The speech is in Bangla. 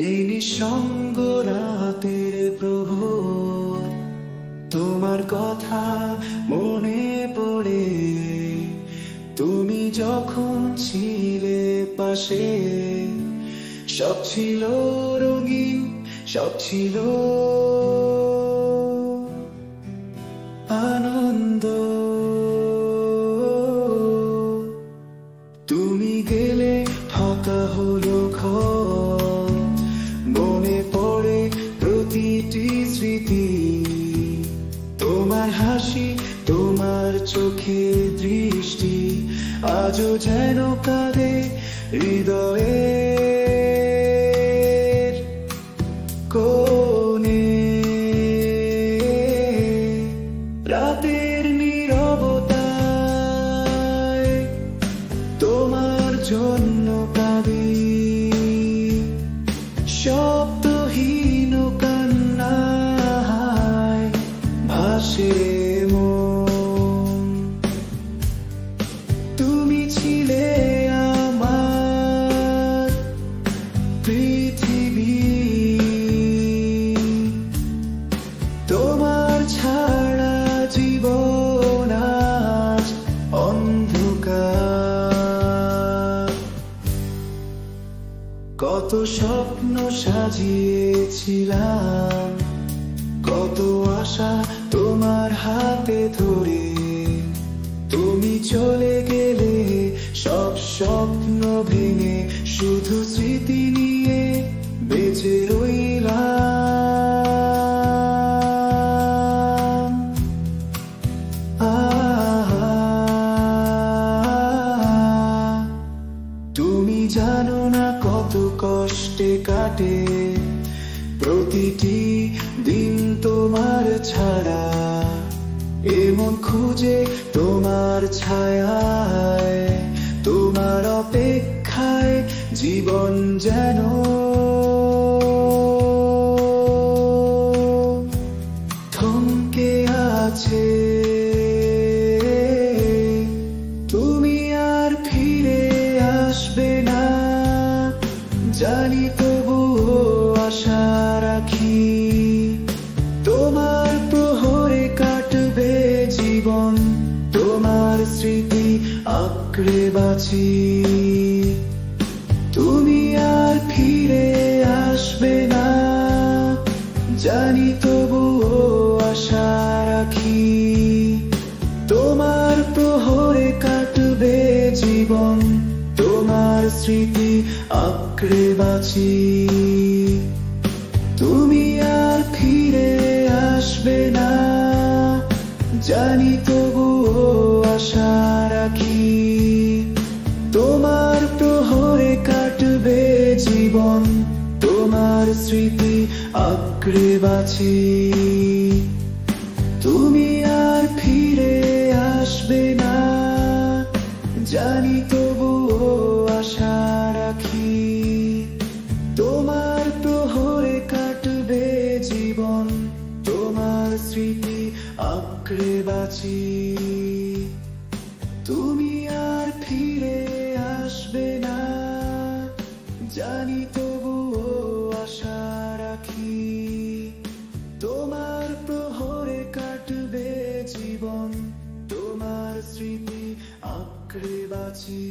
এই নিঃসঙ্গ রাতের প্রহর তোমার কথা মনে পড়ে। তুমি যখন ছিলে পাশে, সব ছিল রঙিন, সব ছিল আনন্দ। তুমি গেলে ফাঁকা হলো ঘর, মনে পড়ে প্রতিটি স্মৃতি। তোমার হাসি, তোমার চোখে দৃষ্টি আজও যেন কাঁদে হৃদয়ের কোণে। রাতের নীরবতায় তোমার জন্য কাঁদি, শব্দহীন কান্নায় ভাসে মন। তুমি ছিলে আমার পৃথিবী, তোমার ছাড়া জীবন আজ অন্ধকার। কত স্বপ্ন সাজিয়েছিলাম, কত আশা তোমার হাতে ধরে। তুমি চলে গেলে সব স্বপ্ন ভেঙে, শুধু স্মৃতি নিয়ে বেঁচে রইলাম। তুমি জানো না কত কষ্টে কাটে প্রতিটি দিন তোমার ছাড়া। এমন খুঁজে তোমার ছায়ায়, তোমার অপেক্ষায় জীবন যেন থমকে আছে। তুমি আর ফিরে আসবে না জানি, তবুও আশা রাখি। তোমার প্রহরে কাটবে জীবন, তোমার স্মৃতি আঁকড়ে বাঁচি। তুমি আর ফিরে আসবে না জানি, তবুও আশা রাখি। তোমার প্রহরে কাটবে জীবন, তোমার স্মৃতি আঁকড়ে বাঁচি। তুমি আর ফিরে আসবে না জানি, তবুও আশা রাখি। তোমার প্রহরে কাটবে জীবন, তোমার স্মৃতি আঁকড়ে বাঁচি। তুমি আর ফিরে আসবে না জানি, তবুও আশা রাখি। তোমার প্রহরে কাটবে জীবন, তোমার স্মৃতি আঁকড়ে বাঁচি। তুমি আর ফিরে আসবে না জানি, তবুও আশা রাখি। তোমার প্রহরে কাটবে জীবন, তোমার স্মৃতি আঁকড়ে বাঁচি।